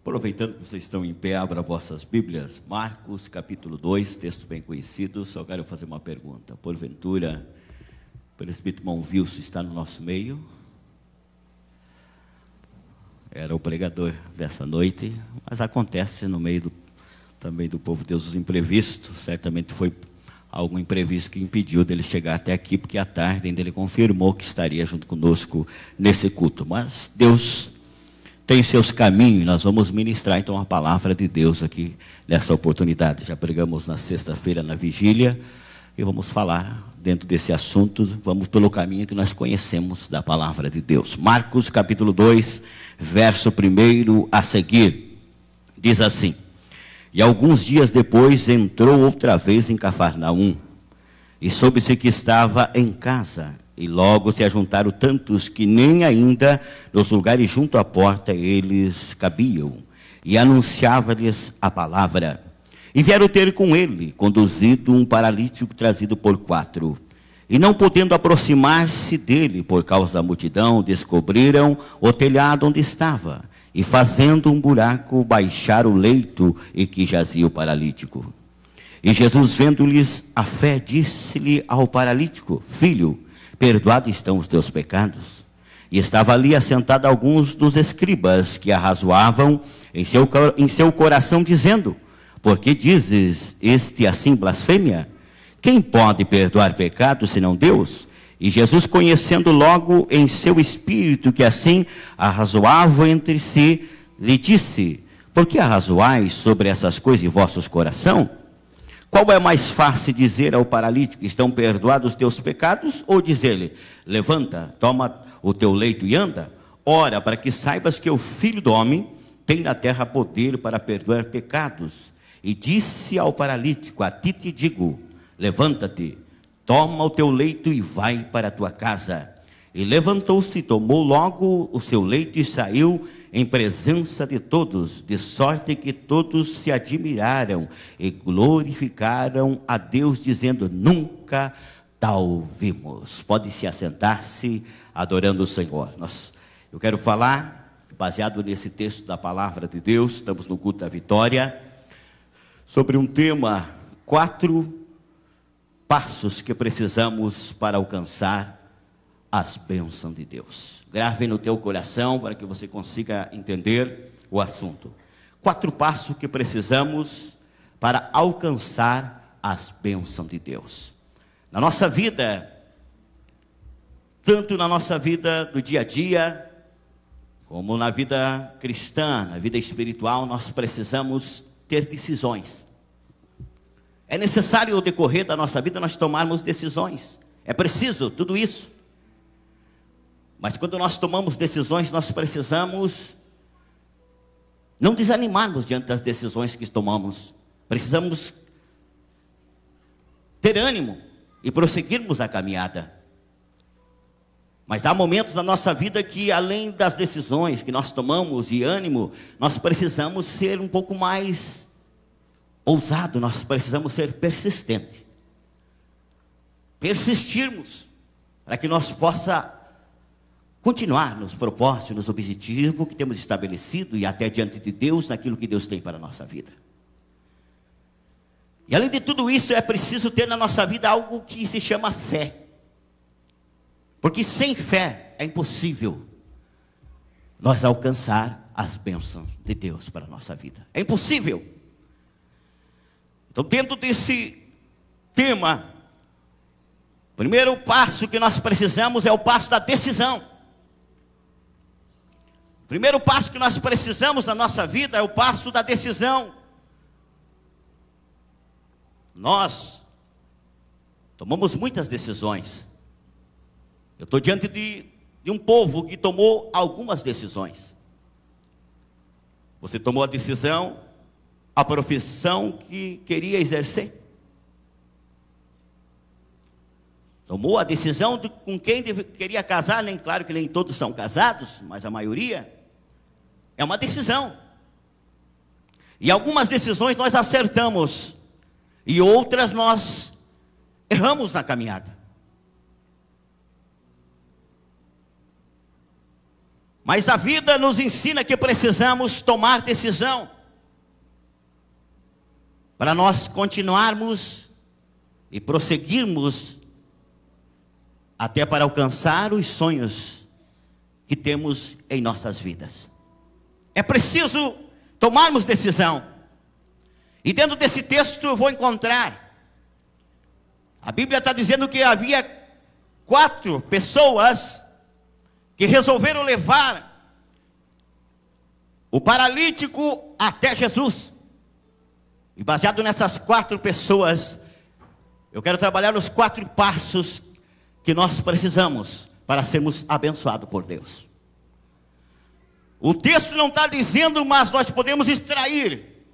Aproveitando que vocês estão em pé, abra vossas Bíblias. Marcos, capítulo 2, texto bem conhecido. Só quero fazer uma pergunta. Porventura, o presbítero irmão Wilson está no nosso meio? Era o pregador dessa noite, mas acontece no meio também do povo de Deus os imprevistos. Certamente foi algum imprevisto que impediu dele chegar até aqui, porque à tarde ainda ele confirmou que estaria junto conosco nesse culto. Mas Deus tem seus caminhos, nós vamos ministrar então a palavra de Deus aqui nessa oportunidade. Já pregamos na sexta-feira na vigília e vamos falar dentro desse assunto, vamos pelo caminho que nós conhecemos da palavra de Deus. Marcos capítulo 2, verso 1 a seguir, diz assim: E alguns dias depois entrou outra vez em Cafarnaum, e soube-se que estava em casa. E logo se ajuntaram tantos que nem ainda nos lugares junto à porta eles cabiam. E anunciava-lhes a palavra. E vieram ter com ele, conduzido um paralítico trazido por 4. E não podendo aproximar-se dele por causa da multidão, descobriram o telhado onde estava. E fazendo um buraco, baixaram o leito em que jazia o paralítico. E Jesus, vendo-lhes a fé, disse-lhe ao paralítico: Filho, perdoados estão os teus pecados. E estava ali assentado alguns dos escribas que arrazoavam em seu coração, dizendo: Por que dizes este assim blasfêmia? Quem pode perdoar pecados senão Deus? E Jesus, conhecendo logo em seu espírito que assim arrazoavam entre si, lhe disse: Por que arrazoais sobre essas coisas em vossos corações? Qual é mais fácil dizer ao paralítico: estão perdoados os teus pecados? Ou dizer-lhe: levanta, toma o teu leito e anda? Ora, para que saibas que o Filho do Homem tem na terra poder para perdoar pecados. E disse ao paralítico: a ti te digo, levanta-te, toma o teu leito e vai para a tua casa. E levantou-se, tomou logo o seu leito e saiu em presença de todos, de sorte que todos se admiraram e glorificaram a Deus, dizendo: nunca tal vimos. Pode se assentar-se, adorando o Senhor. Eu quero falar, baseado nesse texto da palavra de Deus, estamos no culto da vitória, sobre um tema: 4 passos que precisamos para alcançar as bênçãos de Deus. Grave no teu coração para que você consiga entender o assunto. 4 passos que precisamos para alcançar as bênçãos de Deus. Na nossa vida, tanto na nossa vida do dia a dia, como na vida cristã, na vida espiritual, nós precisamos ter decisões. É necessário, ao decorrer da nossa vida, nós tomarmos decisões. É preciso tudo isso. Mas quando nós tomamos decisões, nós precisamos não desanimarmos diante das decisões que tomamos. Precisamos ter ânimo e prosseguirmos a caminhada. Mas há momentos na nossa vida que, além das decisões que nós tomamos e ânimo, nós precisamos ser um pouco mais ousado, nós precisamos ser persistentes. Persistirmos para que nós possa continuar nos propósitos, nos objetivos que temos estabelecido e até diante de Deus, naquilo que Deus tem para a nossa vida. E além de tudo isso, é preciso ter na nossa vida algo que se chama fé. Porque sem fé é impossível nós alcançar as bênçãos de Deus para a nossa vida. É impossível. Então, dentro desse tema, o primeiro passo que nós precisamos é o passo da decisão. O primeiro passo que nós precisamos na nossa vida é o passo da decisão. Nós tomamos muitas decisões. Eu estou diante de um povo que tomou algumas decisões. Você tomou a decisão, a profissão que queria exercer. Tomou a decisão de com quem queria casar, nem claro que nem todos são casados, mas a maioria. É uma decisão. E algumas decisões nós acertamos, e outras nós erramos na caminhada. Mas a vida nos ensina que precisamos tomar decisão para nós continuarmos e prosseguirmos até para alcançar os sonhos que temos em nossas vidas. É preciso tomarmos decisão. E dentro desse texto eu vou encontrar, a Bíblia está dizendo que havia 4 pessoas que resolveram levar o paralítico até Jesus. E baseado nessas 4 pessoas, eu quero trabalhar nos 4 passos que nós precisamos para sermos abençoados por Deus. O texto não está dizendo, mas nós podemos extrair,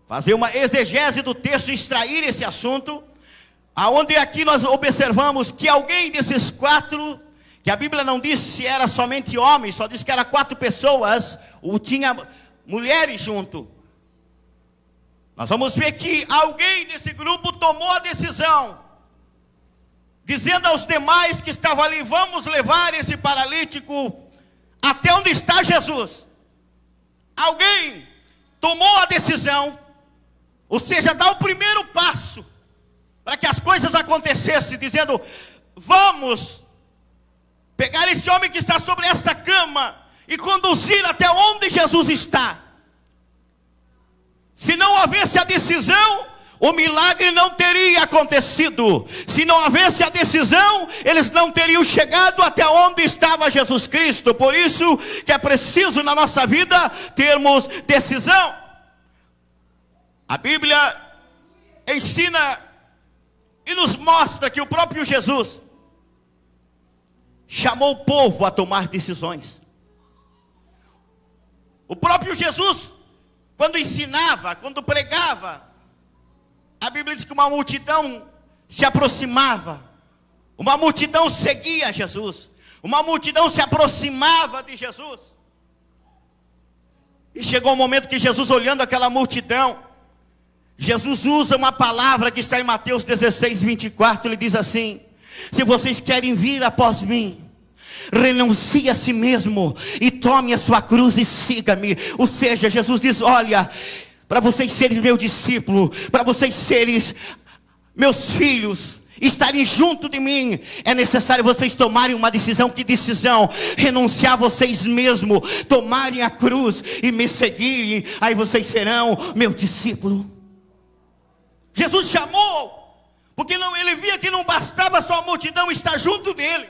fazer uma exegese do texto e extrair esse assunto, aonde aqui nós observamos que alguém desses 4, que a Bíblia não diz se era somente homens, só diz que era 4 pessoas, ou tinha mulheres junto. Nós vamos ver que alguém desse grupo tomou a decisão, dizendo aos demais que estavam ali: vamos levar esse paralítico até onde está Jesus. Alguém tomou a decisão, ou seja, dá o primeiro passo para que as coisas acontecessem, dizendo: vamos pegar esse homem que está sobre esta cama e conduzir até onde Jesus está. Se não houvesse a decisão, o milagre não teria acontecido. Se não houvesse a decisão, eles não teriam chegado até onde estava Jesus Cristo. Por isso que é preciso na nossa vida termos decisão. A Bíblia ensina e nos mostra que o próprio Jesus chamou o povo a tomar decisões. O próprio Jesus, quando ensinava, quando pregava, a Bíblia diz que uma multidão se aproximava, uma multidão seguia Jesus, uma multidão se aproximava de Jesus. E chegou um momento que Jesus, olhando aquela multidão, Jesus usa uma palavra que está em Mateus 16, 24, ele diz assim: se vocês querem vir após mim, renuncie a si mesmo e tome a sua cruz e siga-me. Ou seja, Jesus diz: olha, para vocês serem meu discípulo, para vocês serem meus filhos, estarem junto de mim, é necessário vocês tomarem uma decisão. Que decisão? Renunciar a vocês mesmos, tomarem a cruz e me seguirem, aí vocês serão meu discípulo. Jesus chamou, porque ele via que não bastava só a multidão estar junto dele,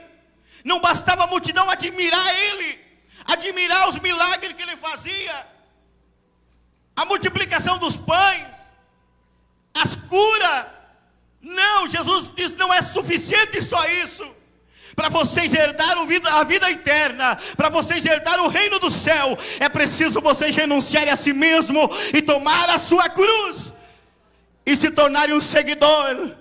não bastava a multidão admirar ele, admirar os milagres que ele fazia, a multiplicação dos pães, as curas. Não, Jesus diz: não é suficiente só isso. Para vocês herdarem a vida eterna, para vocês herdarem o reino do céu, é preciso vocês renunciarem a si mesmo e tomar a sua cruz e se tornarem um seguidor.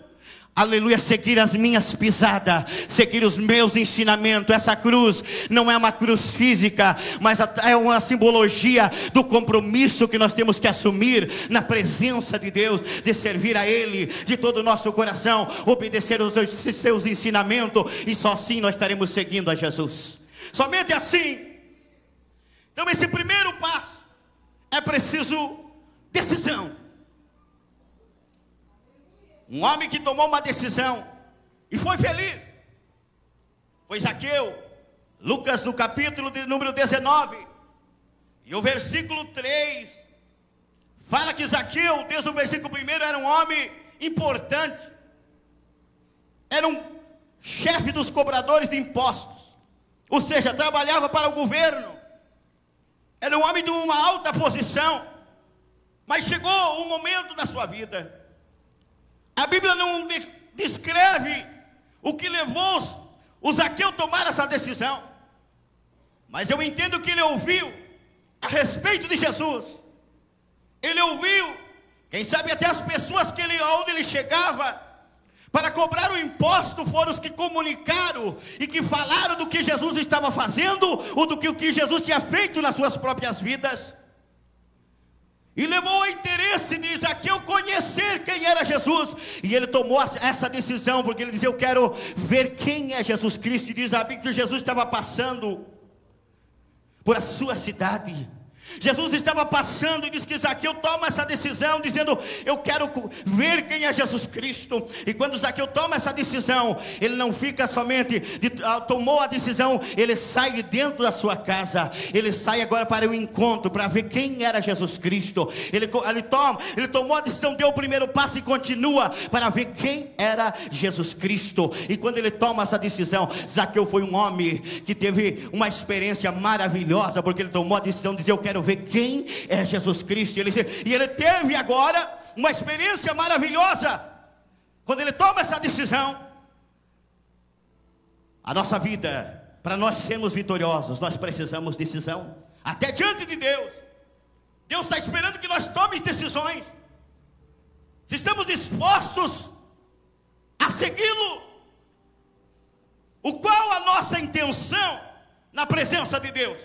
Aleluia, seguir as minhas pisadas, seguir os meus ensinamentos. Essa cruz não é uma cruz física, mas é uma simbologia do compromisso que nós temos que assumir na presença de Deus, de servir a Ele de todo o nosso coração, obedecer aos seus ensinamentos, e só assim nós estaremos seguindo a Jesus. Somente assim. Então esse primeiro passo é preciso decisão. Um homem que tomou uma decisão e foi feliz foi Zaqueu. Lucas, no capítulo de número 19, e o versículo 3, fala que Zaqueu, desde o versículo 1, era um homem importante, era um chefe dos cobradores de impostos, ou seja, trabalhava para o governo, era um homem de uma alta posição. Mas chegou um momento da sua vida, a Bíblia não descreve o que levou o Zaqueu a tomar essa decisão, mas eu entendo que ele ouviu a respeito de Jesus. Ele ouviu, quem sabe até as pessoas onde ele chegava para cobrar o imposto foram os que comunicaram e que falaram do que Jesus estava fazendo, ou do que o que Jesus tinha feito nas suas próprias vidas. E levou o interesse de Zaqueu conhecer quem era Jesus. E ele tomou essa decisão, porque ele dizia: eu quero ver quem é Jesus Cristo. E diz a Bíblia que Jesus estava passando por a sua cidade. Jesus estava passando e disse que Zaqueu toma essa decisão, dizendo: eu quero ver quem é Jesus Cristo. E quando Zaqueu toma essa decisão, ele não fica somente, tomou a decisão, ele sai de dentro da sua casa, ele sai agora para o encontro, para ver quem era Jesus Cristo. Ele tomou a decisão, deu o primeiro passo e continua para ver quem era Jesus Cristo. E quando ele toma essa decisão, Zaqueu foi um homem que teve uma experiência maravilhosa, porque ele tomou a decisão de dizer: eu quero ver quem é Jesus Cristo. E ele teve agora uma experiência maravilhosa. Quando ele toma essa decisão, a nossa vida, para nós sermos vitoriosos, nós precisamos de decisão, até diante de Deus. Deus está esperando que nós tomemos decisões, se estamos dispostos a segui-lo. Qual a nossa intenção na presença de Deus?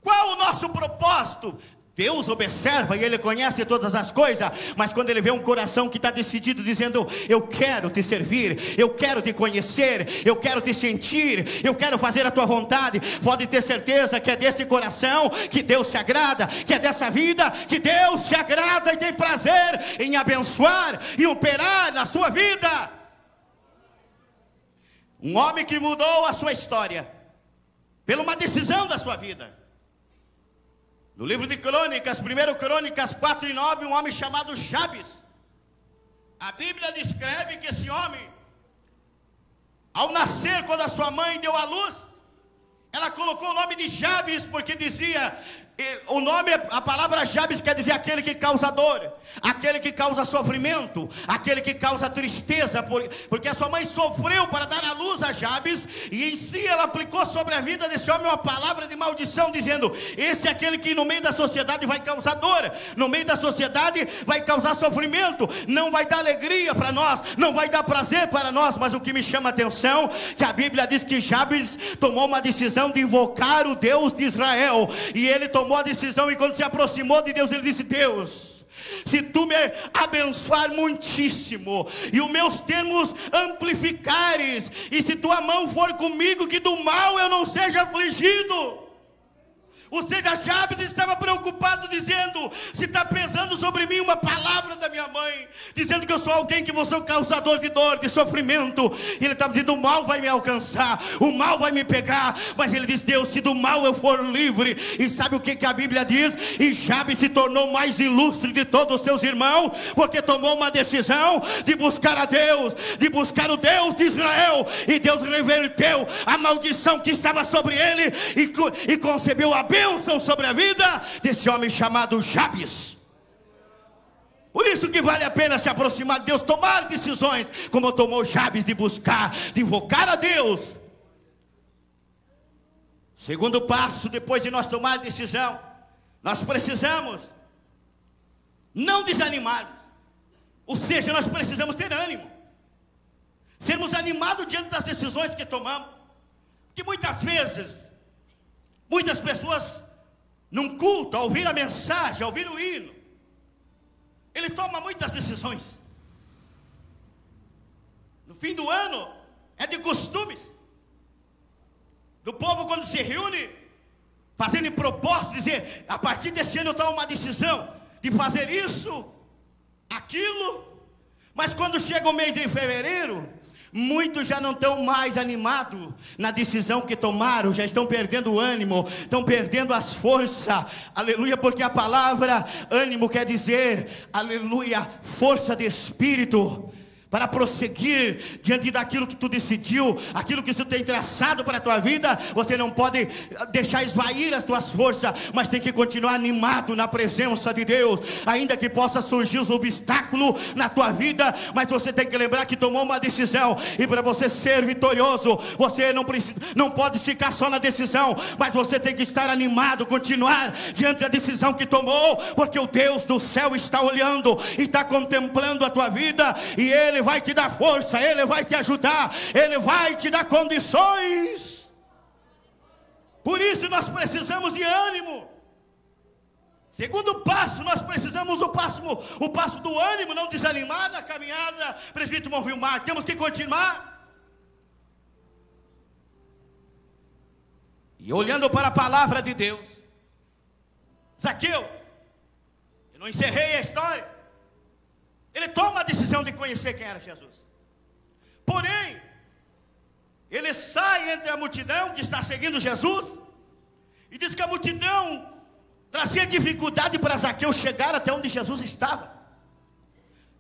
Qual o nosso propósito? Deus observa e Ele conhece todas as coisas, mas quando Ele vê um coração que está decidido, dizendo: eu quero te servir, eu quero te conhecer, eu quero te sentir, eu quero fazer a tua vontade, pode ter certeza que é desse coração que Deus se agrada, que é dessa vida que Deus se agrada e tem prazer em abençoar e operar na sua vida. Um homem que mudou a sua história pela uma decisão da sua vida. No livro de Crônicas, 1 Crônicas 4:9, um homem chamado Jabes. A Bíblia descreve que esse homem, ao nascer, quando a sua mãe deu à luz, ela colocou o nome de Jabes, porque dizia, o nome, a palavra Jabes quer dizer aquele que causa dor, aquele que causa sofrimento, aquele que causa tristeza, porque a sua mãe sofreu para dar à luz a Jabes, e em si ela aplicou sobre a vida desse homem uma palavra de maldição, dizendo: esse é aquele que no meio da sociedade vai causar dor, no meio da sociedade vai causar sofrimento, não vai dar alegria para nós, não vai dar prazer para nós. Mas o que me chama a atenção, que a Bíblia diz que Jabes tomou uma decisão de invocar o Deus de Israel, e ele tomou a decisão, e quando se aproximou de Deus, ele disse: Deus, se tu me abençoar muitíssimo, e os meus termos amplificares, e se tua mão for comigo, que do mal eu não seja afligido. Ou seja, Jabes estava preocupado, dizendo: se está pesando sobre mim uma palavra da minha mãe, dizendo que eu sou alguém que vou ser o causador de dor, de sofrimento, ele estava dizendo: o mal vai me alcançar, o mal vai me pegar. Mas ele diz: Deus, se do mal eu for livre. E sabe o que a Bíblia diz? E Jabes se tornou mais ilustre de todos os seus irmãos, porque tomou uma decisão de buscar a Deus, de buscar o Deus de Israel. E Deus reverteu a maldição que estava sobre ele, e concebeu a bênção sobre a vida desse homem chamado Jabes. Por isso que vale a pena se aproximar de Deus, tomar decisões como tomou Jabes, de buscar, de invocar a Deus. Segundo passo, depois de nós tomar a decisão, nós precisamos não desanimar. Ou seja, nós precisamos ter ânimo, sermos animados diante das decisões que tomamos. Porque muitas vezes, muitas pessoas, num culto, ao ouvir a mensagem, ao ouvir o hino, ele toma muitas decisões. No fim do ano, é de costumes do povo, quando se reúne, fazendo propósito, dizer: a partir desse ano eu tomo uma decisão de fazer isso, aquilo. Mas quando chega o mês de fevereiro, muitos já não estão mais animados na decisão que tomaram, já estão perdendo o ânimo, estão perdendo as forças, aleluia, porque a palavra ânimo quer dizer, aleluia, força de espírito, para prosseguir diante daquilo que tu decidiu, aquilo que tu tem traçado para a tua vida. Você não pode deixar esvair as tuas forças, mas tem que continuar animado na presença de Deus, ainda que possa surgir os obstáculos na tua vida. Mas você tem que lembrar que tomou uma decisão, e para você ser vitorioso, você não pode ficar só na decisão, mas você tem que estar animado, continuar diante da decisão que tomou, porque o Deus do céu está olhando e está contemplando a tua vida, e Ele vai te dar força, Ele vai te ajudar, Ele vai te dar condições. Por isso nós precisamos de ânimo. Segundo passo, nós precisamos o passo do ânimo, não desanimar na caminhada. Presbítero Monvilmar, temos que continuar. E olhando para a palavra de Deus, Zaqueu, eu não encerrei a história, ele toma a decisão de conhecer quem era Jesus. Porém, ele sai entre a multidão que está seguindo Jesus, e diz que a multidão trazia dificuldade para Zaqueu chegar até onde Jesus estava.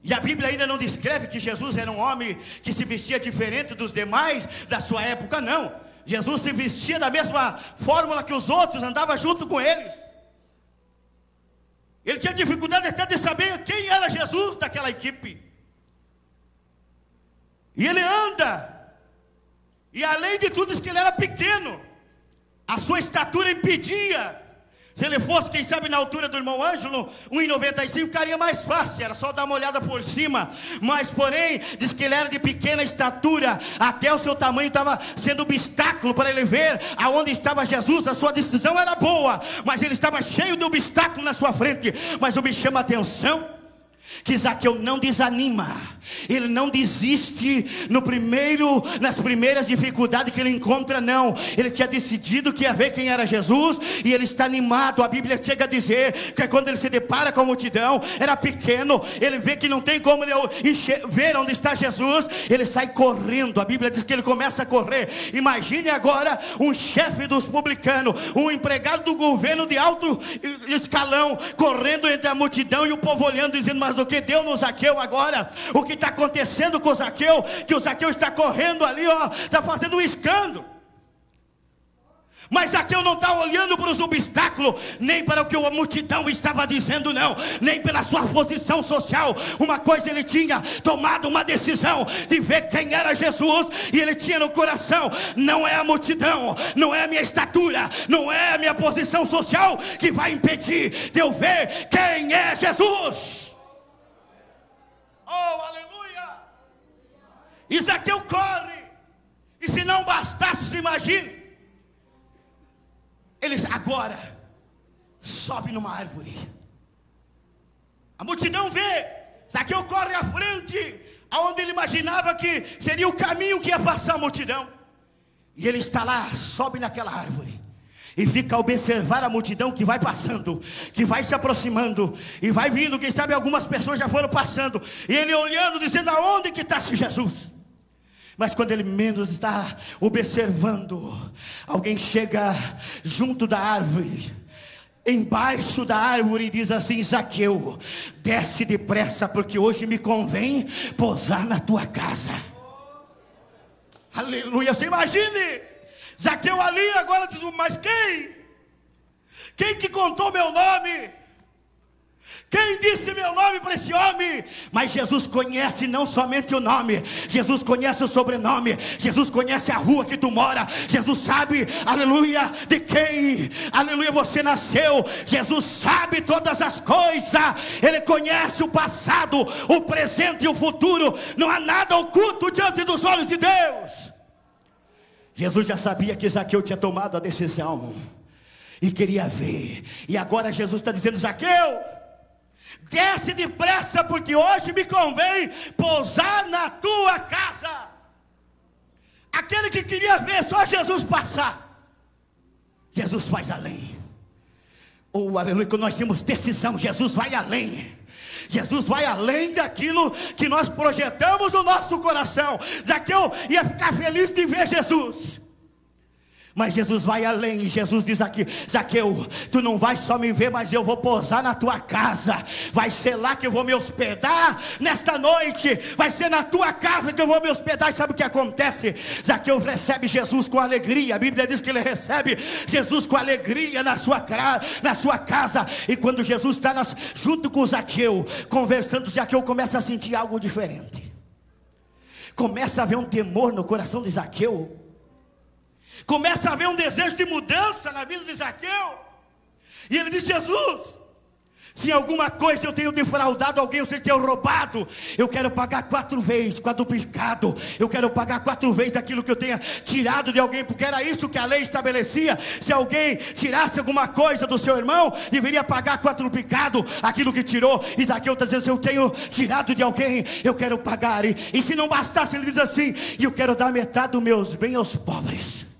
E a Bíblia ainda não descreve que Jesus era um homem que se vestia diferente dos demais da sua época, não. Jesus se vestia da mesma fórmula que os outros, andava junto com eles. Ele tinha dificuldade até de saber quem era Jesus daquela equipe. E ele anda, e além de tudo, diz que ele era pequeno, a sua estatura impedia. Se ele fosse, quem sabe, na altura do irmão Ângelo, 1,95, ficaria mais fácil, era só dar uma olhada por cima. Mas, porém, diz que ele era de pequena estatura, até o seu tamanho estava sendo obstáculo para ele ver aonde estava Jesus. A sua decisão era boa, mas ele estava cheio de obstáculo na sua frente. Mas o que chama a atenção que Zaqueu não desanima, ele não desiste nas primeiras dificuldades que ele encontra, não. Ele tinha decidido que ia ver quem era Jesus, e ele está animado. A Bíblia chega a dizer que quando ele se depara com a multidão, era pequeno, ele vê que não tem como ele ver onde está Jesus, ele sai correndo. A Bíblia diz que ele começa a correr. Imagine agora um chefe dos publicanos, um empregado do governo de alto escalão, correndo entre a multidão, e o povo olhando, dizendo: mas o que deu no Zaqueu agora? O que está acontecendo com o Zaqueu? Que o Zaqueu está correndo ali, está fazendo um escândalo. Mas Zaqueu não está olhando para os obstáculos, nem para o que a multidão estava dizendo, não, nem pela sua posição social. Uma coisa, ele tinha tomado uma decisão de ver quem era Jesus, e ele tinha no coração: não é a multidão, não é a minha estatura, não é a minha posição social que vai impedir de eu ver quem é Jesus. Oh, aleluia! E Zaqueu corre, e se não bastasse, se imagine, ele agora sobe numa árvore. A multidão vê, Zaqueu corre à frente, aonde ele imaginava que seria o caminho que ia passar a multidão. E ele está lá, sobe naquela árvore, e fica a observar a multidão que vai passando, que vai se aproximando, e vai vindo. Quem sabe algumas pessoas já foram passando, e ele olhando, dizendo: aonde que está Jesus? Mas quando ele menos está observando, alguém chega junto da árvore, embaixo da árvore, e diz assim: Zaqueu, desce depressa, porque hoje me convém pousar na tua casa. Aleluia! Você imagine Zaqueu ali agora, diz: mas quem que contou meu nome? Quem disse meu nome para esse homem? Mas Jesus conhece não somente o nome, Jesus conhece o sobrenome, Jesus conhece a rua que tu mora, Jesus sabe, aleluia, de quem, aleluia, você nasceu. Jesus sabe todas as coisas, Ele conhece o passado, o presente e o futuro. Não há nada oculto diante dos olhos de Deus. Jesus já sabia que Zaqueu tinha tomado a decisão e queria ver. E agora Jesus está dizendo: Zaqueu, desce depressa, porque hoje me convém pousar na tua casa. Aquele que queria ver só Jesus passar, Jesus faz além. Oh, aleluia, quando nós temos decisão, Jesus vai além. Jesus vai além daquilo que nós projetamos no nosso coração. Zaqueu ia ficar feliz de ver Jesus, mas Jesus vai além. E Jesus diz aqui: Zaqueu, tu não vais só me ver, mas eu vou pousar na tua casa. Vai ser lá que eu vou me hospedar nesta noite. Vai ser na tua casa que eu vou me hospedar. E sabe o que acontece? Zaqueu recebe Jesus com alegria. A Bíblia diz que ele recebe Jesus com alegria na sua casa. E quando Jesus está junto com Zaqueu, conversando, Zaqueu começa a sentir algo diferente. Começa a haver um temor no coração de Zaqueu. Começa a haver um desejo de mudança na vida de Zaqueu. E ele diz: Jesus, se em alguma coisa eu tenho defraudado alguém, eu sei que eu tenho roubado, eu quero pagar 4 vezes, quadruplicado. Eu quero pagar 4 vezes daquilo que eu tenha tirado de alguém, porque era isso que a lei estabelecia. Se alguém tirasse alguma coisa do seu irmão, deveria pagar quadruplicado aquilo que tirou. E Zaqueu está dizendo: se eu tenho tirado de alguém, eu quero pagar. E se não bastasse, ele diz assim: e eu quero dar metade dos meus bens aos pobres.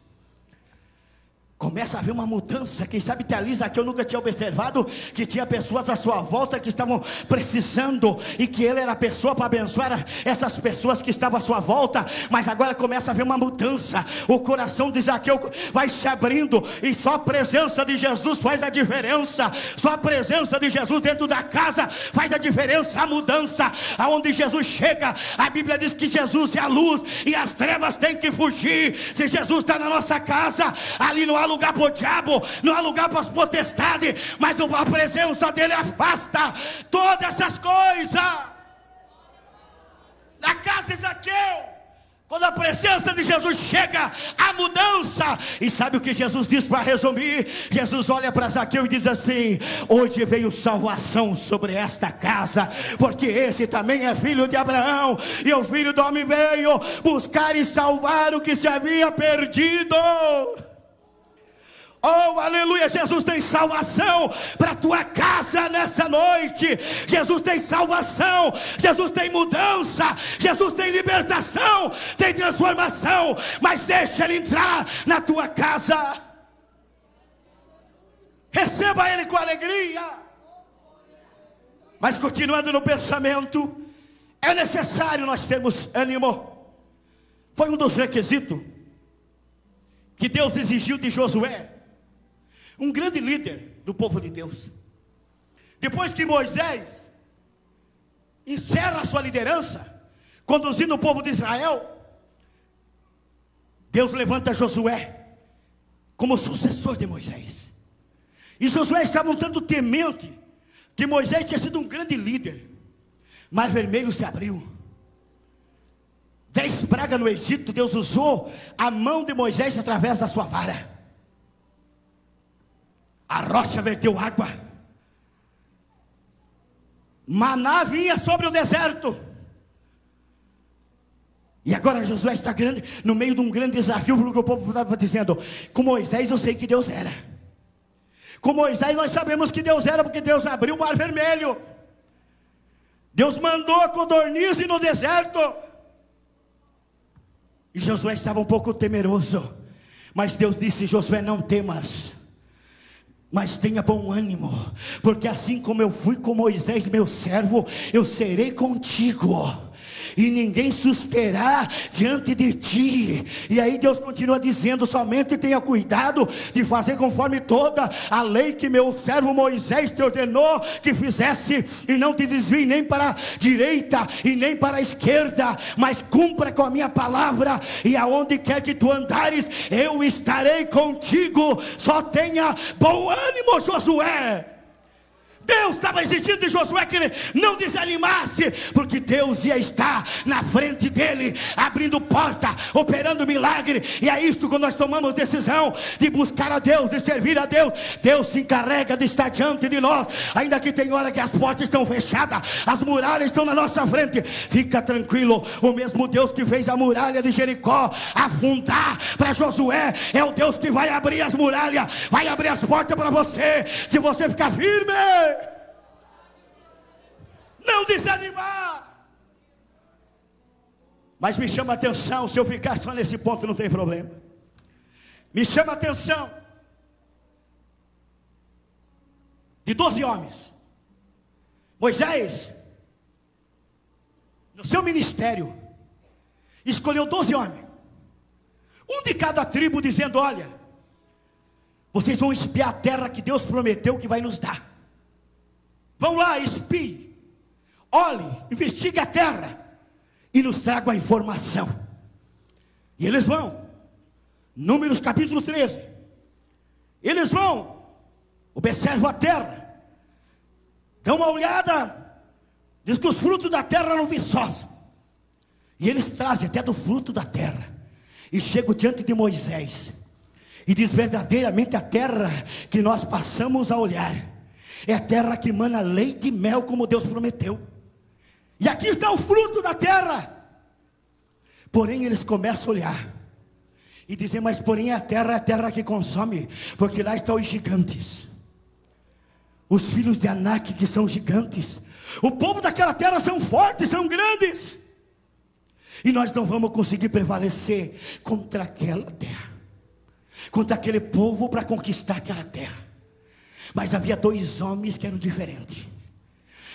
começa a haver uma mudança. Quem sabe Thalisa aqui eu nunca tinha observado que tinha pessoas à sua volta que estavam precisando, e que ele era a pessoa para abençoar essas pessoas que estavam à sua volta. Mas agora começa a haver uma mudança. O coração de Zaqueu vai se abrindo, e só a presença de Jesus faz a diferença. Só a presença de Jesus dentro da casa faz a diferença, a mudança. Aonde Jesus chega, a Bíblia diz que Jesus é a luz e as trevas têm que fugir. Se Jesus está na nossa casa, ali não há lugar para o diabo, não há lugar para as potestades, mas a presença dele afasta todas essas coisas. Na casa de Zaqueu, quando a presença de Jesus chega, a mudança. E sabe o que Jesus diz para resumir? Jesus olha para Zaqueu e diz assim: hoje veio salvação sobre esta casa, porque esse também é filho de Abraão, e o Filho do Homem veio buscar e salvar o que se havia perdido. Oh, aleluia, Jesus tem salvação para a tua casa nessa noite. Jesus tem salvação, Jesus tem mudança, Jesus tem libertação, tem transformação. Mas deixa Ele entrar na tua casa. Receba Ele com alegria. Mas continuando no pensamento, é necessário nós termos ânimo. Foi um dos requisitos que Deus exigiu de Josué, um grande líder do povo de Deus. Depois que Moisés encerra a sua liderança, conduzindo o povo de Israel, Deus levanta Josué como sucessor de Moisés. E Josué estava um tanto temente, que Moisés tinha sido um grande líder. Mar Vermelho se abriu, 10 pragas no Egito. Deus usou a mão de Moisés através da sua vara. A rocha verteu água. Maná vinha sobre o deserto. E agora Josué está no meio de um grande desafio, porque o povo estava dizendo: com Moisés eu sei que Deus era. Com Moisés nós sabemos que Deus era, porque Deus abriu o Mar Vermelho. Deus mandou a codorniz no deserto. E Josué estava um pouco temeroso. Mas Deus disse: Josué, não temas, mas tenha bom ânimo, porque assim como eu fui com Moisés, meu servo, eu serei contigo, e ninguém susterá diante de ti. E aí Deus continua dizendo: somente tenha cuidado de fazer conforme toda a lei que meu servo Moisés te ordenou que fizesse, e não te desvie nem para a direita e nem para a esquerda, mas cumpra com a minha palavra, e aonde quer que tu andares, eu estarei contigo. Só tenha bom ânimo, Josué. Deus estava exigindo de Josué que ele não desanimasse, porque Deus ia estar na frente dele, abrindo porta, operando milagre. E é isso, quando nós tomamos decisão de buscar a Deus, de servir a Deus, Deus se encarrega de estar diante de nós. Ainda que tem hora que as portas estão fechadas, as muralhas estão na nossa frente, fica tranquilo. O mesmo Deus que fez a muralha de Jericó afundar para Josué, é o Deus que vai abrir as muralhas, vai abrir as portas para você, se você ficar firme, não desanimar. Mas me chama a atenção, se eu ficar só nesse ponto não tem problema. Me chama a atenção de 12 homens. Moisés, no seu ministério, escolheu 12 homens, um de cada tribo, dizendo: olha, vocês vão espiar a terra que Deus prometeu que vai nos dar. Vão lá, espie, olhe, investigue a terra e nos tragam a informação. E eles vão. Números capítulo 13. Eles vão, observam a terra, dão uma olhada, diz que os frutos da terra eram viçosos. E eles trazem até do fruto da terra, e chegam diante de Moisés, e diz: verdadeiramente a terra que nós passamos a olhar é a terra que emana leite e mel, como Deus prometeu. E aqui está o fruto da terra. Porém eles começam a olhar e dizer: mas porém a terra é a terra que consome, porque lá estão os gigantes, os filhos de Anak, que são gigantes. O povo daquela terra são fortes, são grandes, e nós não vamos conseguir prevalecer contra aquela terra. contra aquele povo para conquistar aquela terra. Mas havia dois homens que eram diferentes.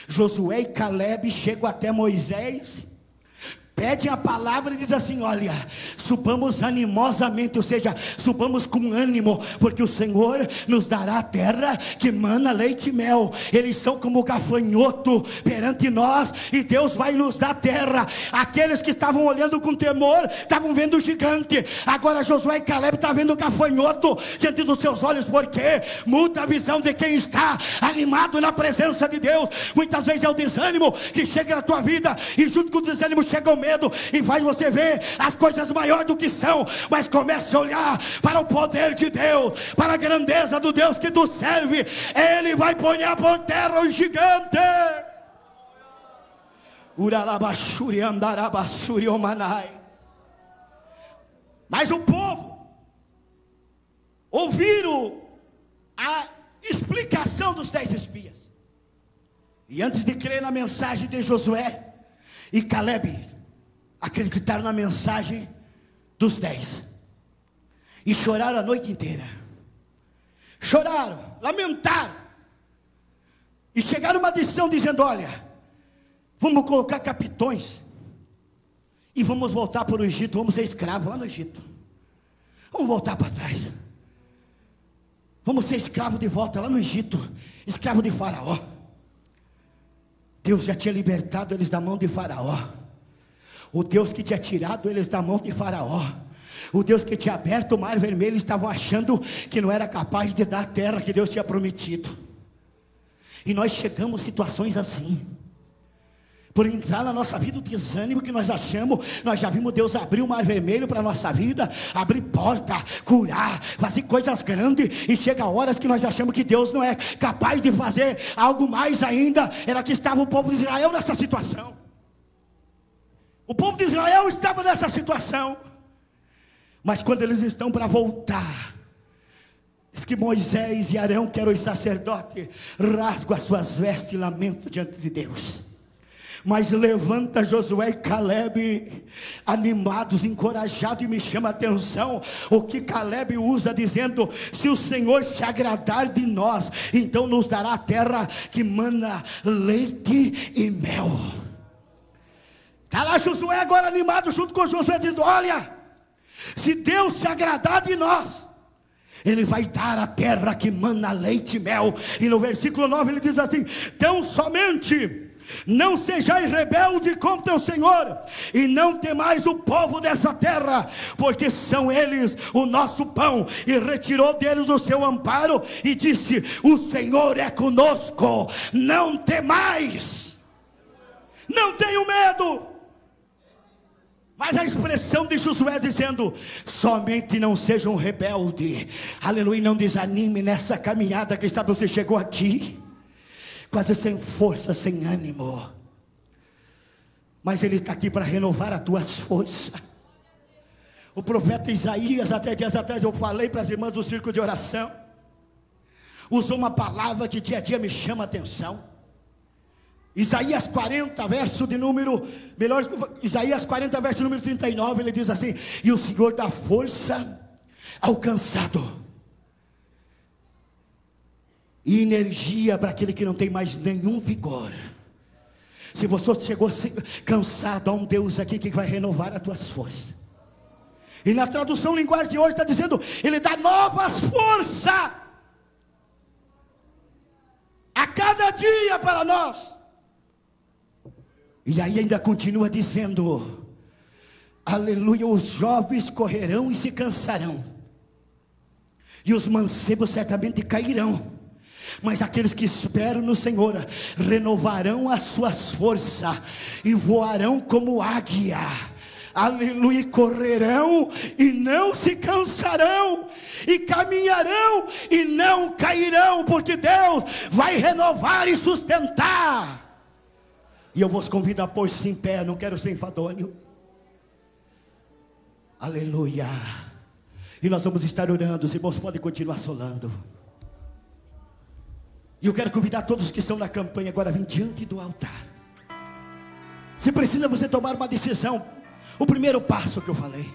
Josué e Caleb chegam até Moisés, pedem a palavra e diz assim: olha, subamos animosamente, ou seja, subamos com ânimo, porque o Senhor nos dará a terra que mana leite e mel. Eles são como gafanhoto perante nós, e Deus vai nos dar terra. Aqueles que estavam olhando com temor, estavam vendo o gigante. Agora Josué e Caleb estão vendo o gafanhoto diante dos seus olhos, porque muda a visão de quem está animado na presença de Deus. Muitas vezes é o desânimo que chega na tua vida, e junto com o desânimo chega o medo, e faz você ver as coisas maiores do que são. Mas comece a olhar para o poder de Deus, para a grandeza do Deus que tu serve. Ele vai pôr por terra o gigante. Mas o povo ouviram a explicação dos 10 espias, e antes de crer na mensagem de Josué e Caleb, acreditaram na mensagem dos 10 e choraram a noite inteira. Choraram, lamentaram, e chegaram a uma decisão dizendo: olha, vamos colocar capitões e vamos voltar para o Egito. Vamos ser escravos lá no Egito. Vamos voltar para trás. Vamos ser escravos de volta lá no Egito, escravo de Faraó. Deus já tinha libertado eles da mão de Faraó. O Deus que tinha tirado eles da mão de Faraó, o Deus que tinha aberto o mar vermelho, eles estavam achando que não era capaz de dar a terra que Deus tinha prometido. E nós chegamos a situações assim, por entrar na nossa vida o desânimo, que nós achamos, nós já vimos Deus abrir o mar vermelho para a nossa vida, abrir porta, curar, fazer coisas grandes, e chega horas que nós achamos que Deus não é capaz de fazer algo mais ainda. Era que estava o povo de Israel nessa situação. O povo de Israel estava nessa situação. Mas quando eles estão para voltar, diz que Moisés e Arão, que eram os sacerdotes, rasgam as suas vestes e lamentam diante de Deus. Mas levanta Josué e Caleb, animados, encorajados, e me chama a atenção o que Caleb usa, dizendo: se o Senhor se agradar de nós, então nos dará a terra que mana leite e mel. Está lá Josué agora animado junto com Josué, dizendo: olha, se Deus se agradar de nós, Ele vai dar a terra que mana leite e mel. E no versículo 9 ele diz assim: tão somente não sejais rebelde contra o Senhor, e não temais o povo dessa terra, porque são eles o nosso pão. E retirou deles o seu amparo, e disse: o Senhor é conosco, não temais, não tenho medo. Mas a expressão de Josué dizendo: somente não sejam rebeldes, aleluia, não desanime nessa caminhada que está. Você chegou aqui quase sem força, sem ânimo, mas Ele está aqui para renovar as tuas forças. O profeta Isaías, até dias atrás eu falei para as irmãs do círculo de oração, usou uma palavra que dia a dia me chama a atenção. Isaías 40, verso de número, Isaías 40, verso número 39, ele diz assim: e o Senhor dá força ao cansado, e energia para aquele que não tem mais nenhum vigor. Se você chegou cansado, há um Deus aqui que vai renovar as tuas forças. E na tradução linguagem de hoje está dizendo: Ele dá novas forças a cada dia para nós. E aí ainda continua dizendo: aleluia, os jovens correrão e se cansarão, e os mancebos certamente cairão, mas aqueles que esperam no Senhor renovarão as suas forças e voarão como águia. Aleluia, correrão e não se cansarão, e caminharão e não cairão, porque Deus vai renovar e sustentar. E eu vos convido a pôr-se em pé, não quero ser enfadonho. Aleluia. E nós vamos estar orando, os irmãos podem continuar solando. E eu quero convidar todos que estão na campanha agora a vir diante do altar. Se precisa você tomar uma decisão, o primeiro passo que eu falei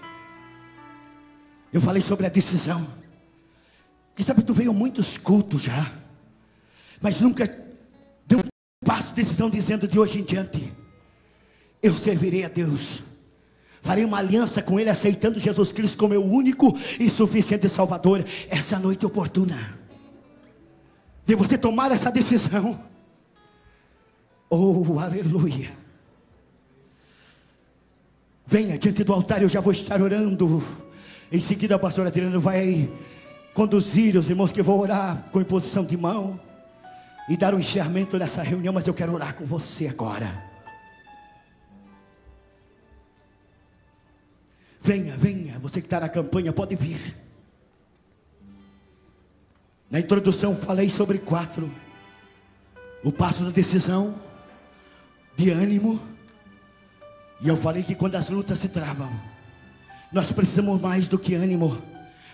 sobre a decisão. Que sabe, tu veio a muitos cultos já, mas nunca deu um passo de decisão dizendo: de hoje em diante eu servirei a Deus, farei uma aliança com Ele, aceitando Jesus Cristo como meu único e suficiente Salvador. Essa noite oportuna de você tomar essa decisão. Oh, aleluia. Venha diante do altar, eu já vou estar orando. Em seguida a pastora Adriana vai conduzir os irmãos que vão orar com imposição de mão e dar um encerramento nessa reunião. Mas eu quero orar com você agora. Venha, venha, você que está na campanha pode vir. Na introdução falei sobre 4: o passo da decisão, de ânimo. E eu falei que quando as lutas se travam, nós precisamos mais do que ânimo,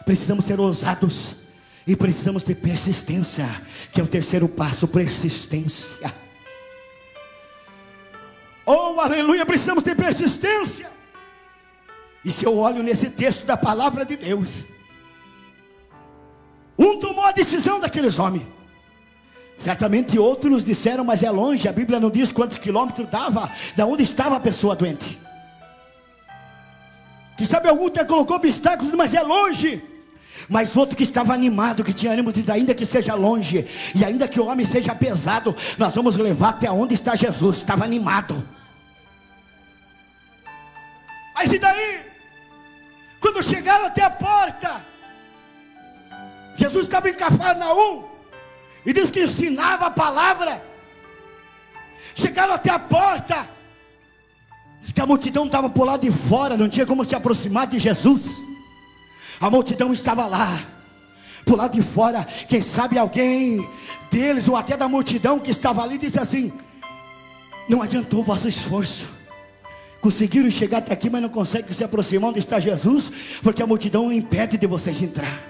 precisamos ser ousados e precisamos ter persistência, que é o terceiro passo, persistência. Oh, aleluia, precisamos ter persistência. E se eu olho nesse texto da palavra de Deus, um tomou a decisão daqueles homens. Certamente outros disseram: mas é longe, a Bíblia não diz quantos quilômetros dava, da onde estava a pessoa doente. Que sabe, algum até colocou obstáculos, mas é longe. Mas outro que estava animado, que tinha ânimo, diz: ainda que seja longe, e ainda que o homem seja pesado, nós vamos levar até onde está Jesus. Estava animado. Mas e daí? Quando chegaram até a porta, Jesus estava em Cafarnaum, e diz que ensinava a palavra. Chegaram até a porta, diz que a multidão estava por lá de fora, não tinha como se aproximar de Jesus. A multidão estava lá, por lá de fora. Quem sabe alguém deles, ou até da multidão que estava ali, disse assim: não adiantou o vosso esforço, conseguiram chegar até aqui, mas não conseguem se aproximar onde está Jesus, porque a multidão impede de vocês entrar.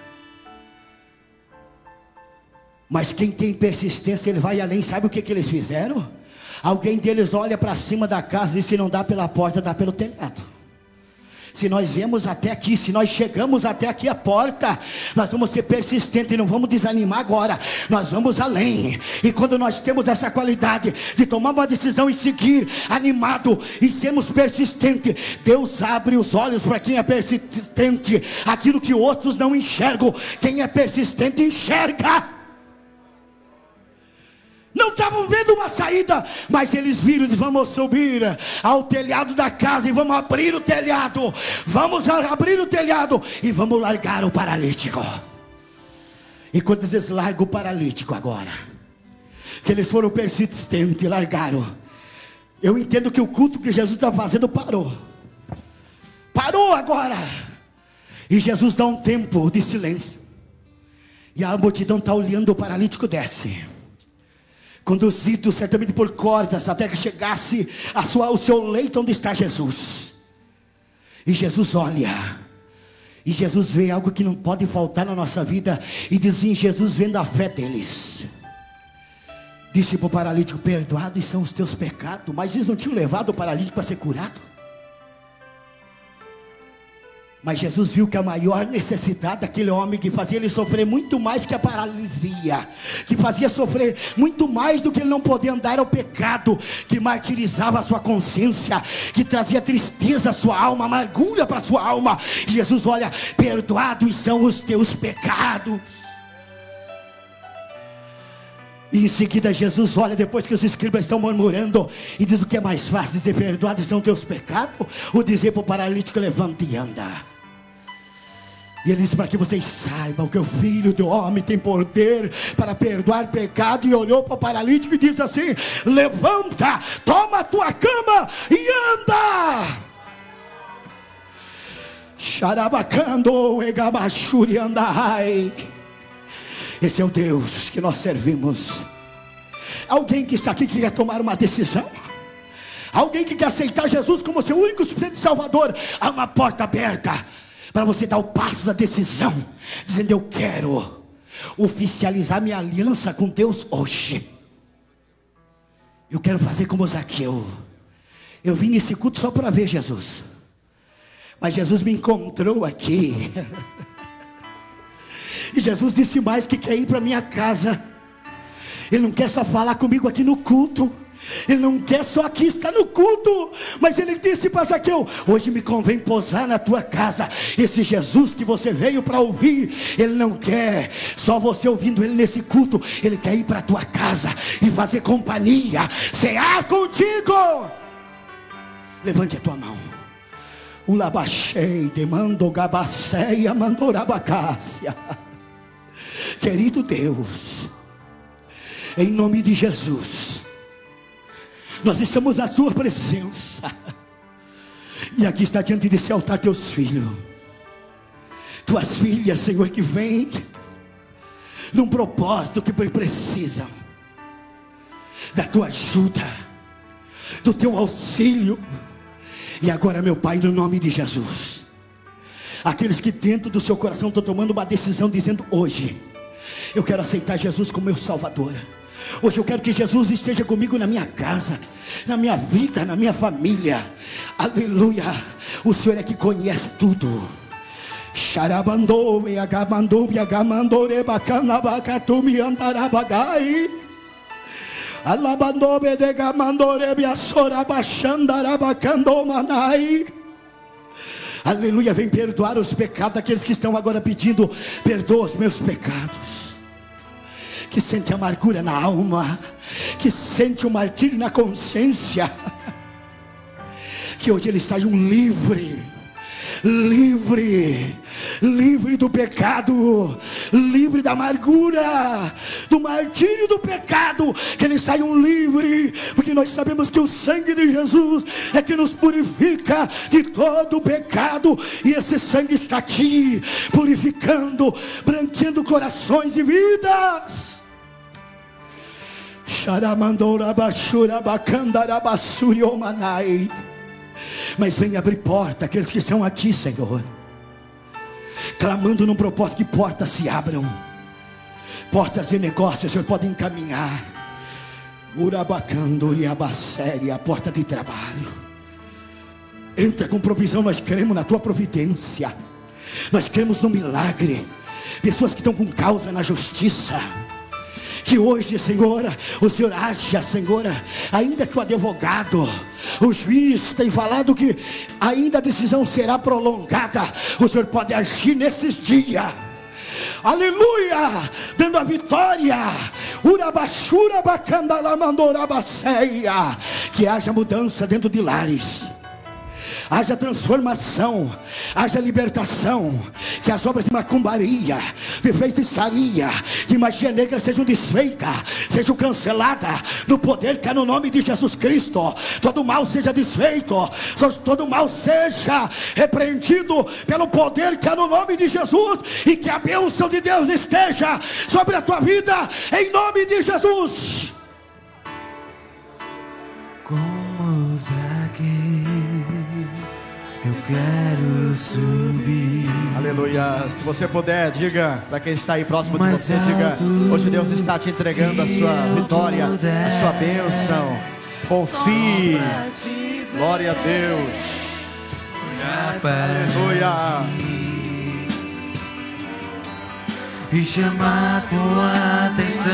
Mas quem tem persistência, ele vai além. Sabe o que eles fizeram? Alguém deles olha para cima da casa e diz: se não dá pela porta, dá pelo telhado. Se nós viemos até aqui, se nós chegamos até aqui a porta, nós vamos ser persistentes e não vamos desanimar agora. Nós vamos além. E quando nós temos essa qualidade de tomar uma decisão e seguir animado e sermos persistentes, Deus abre os olhos para quem é persistente. Aquilo que outros não enxergam, quem é persistente enxerga. Não estavam vendo uma saída, mas eles viram e disseram: vamos subir ao telhado da casa e vamos abrir o telhado. Vamos abrir o telhado e vamos largar o paralítico. E quando eles largam o paralítico agora, que eles foram persistentes e largaram, eu entendo que o culto que Jesus está fazendo parou. Parou agora. E Jesus dá um tempo de silêncio. E a multidão está olhando, o paralítico desce, conduzido certamente por cordas, até que chegasse ao seu leito onde está Jesus. E Jesus olha, e Jesus vê algo que não pode faltar na nossa vida, e dizem: Jesus, vendo a fé deles, disse para o paralítico: perdoados são os teus pecados. Mas eles não tinham levado o paralítico para ser curado. Mas Jesus viu que a maior necessidade daquele homem, que fazia ele sofrer muito mais que a paralisia, que fazia sofrer muito mais do que ele não poder andar, era o pecado que martirizava a sua consciência, que trazia tristeza à sua alma, amargura para a sua alma. Jesus olha: perdoados são os teus pecados. E em seguida Jesus olha, depois que os escribas estão murmurando, e diz: o que é mais fácil, dizer perdoados são teus pecados, ou dizer para o paralítico: levanta e anda? E ele diz: para que vocês saibam que o Filho do Homem tem poder para perdoar pecado. E olhou para o paralítico e disse assim: levanta, toma a tua cama e anda. Xarabacando egabachuri andai. Esse é o Deus que nós servimos. Alguém que está aqui que quer tomar uma decisão, alguém que quer aceitar Jesus como seu único suficiente Salvador, há uma porta aberta para você dar o passo da decisão, dizendo: eu quero oficializar minha aliança com Deus hoje. Eu quero fazer como Zaqueu. Eu vim nesse culto só para ver Jesus, mas Jesus me encontrou aqui. E Jesus disse mais que quer ir para minha casa. Ele não quer só falar comigo aqui no culto. Ele não quer só aqui estar no culto, mas ele disse para Zaqueu: hoje me convém pousar na tua casa. Esse Jesus que você veio para ouvir, ele não quer só você ouvindo ele nesse culto. Ele quer ir para a tua casa e fazer companhia, cear contigo. Levante a tua mão. O labachei demandou gabaceia mandorabacácia. Querido Deus, em nome de Jesus, nós estamos na sua presença. E aqui está diante desse altar teus filhos, tuas filhas, Senhor, que vêm num propósito que precisam da tua ajuda, do teu auxílio. E agora, meu Pai, no nome de Jesus, aqueles que dentro do seu coração estão tomando uma decisão, dizendo: hoje eu quero aceitar Jesus como meu Salvador. Hoje eu quero que Jesus esteja comigo na minha casa, na minha vida, na minha família. Aleluia. O Senhor é que conhece tudo. Xarabandou e agamandou e agamandore bacanabacatumi andarabagai. Alabandou de gamandore biasorabachandarabacando manai. Aleluia. Vem perdoar os pecados daqueles que estão agora pedindo: perdoa os meus pecados. Que sente amargura na alma, que sente o martírio na consciência, que hoje eles saiam livre do pecado, livre da amargura, do martírio do pecado, que eles saiam livres, porque nós sabemos que o sangue de Jesus é que nos purifica de todo o pecado, e esse sangue está aqui, purificando, branqueando corações e vidas. Mas vem abrir porta aqueles que estão aqui, Senhor, clamando num propósito que portas se abram, portas de negócio, Senhor, podem caminhar. A porta de trabalho, entra com provisão. Nós cremos na tua providência, nós cremos no milagre. Pessoas que estão com causa na justiça, que hoje, Senhor, o Senhor haja, Senhor, ainda que o advogado, o juiz tem falado que ainda a decisão será prolongada, o Senhor pode agir nesses dias. Aleluia, dando a vitória. Urabachura bacandala mandorabaceia. Que haja mudança dentro de lares, haja transformação, haja libertação. Que as obras de macumbaria, de feitiçaria, de magia negra sejam desfeitas, sejam canceladas no poder que há no nome de Jesus Cristo. Todo mal seja desfeito, todo mal seja repreendido pelo poder que há no nome de Jesus. E que a bênção de Deus esteja sobre a tua vida, em nome de Jesus. Como Zaqueu, eu quero subir. Aleluia. Se você puder, diga para quem está aí próximo de você, diga: hoje Deus está te entregando a sua vitória, a sua bênção. Confie. Glória a Deus. Aleluia. E chamar tua atenção.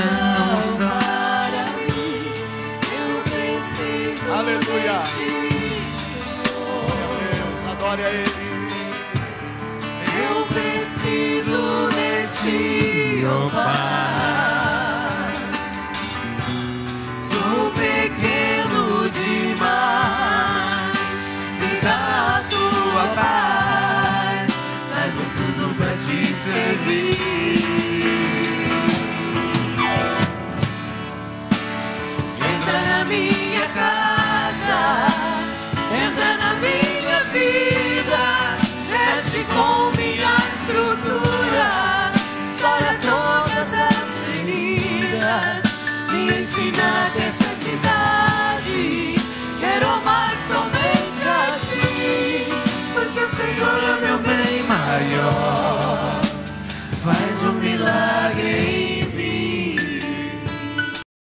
Aleluia. Glória a Ele. Eu preciso de ti, ó Pai. Sou pequeno demais, me dá a tua paz, faço tudo pra te servir. Entra na minha casa, entra na minha vida, mexe com minha estrutura, sara todas as feridas, me ensina a ter santidade. Quero amar somente a ti, porque o Senhor é meu bem maior.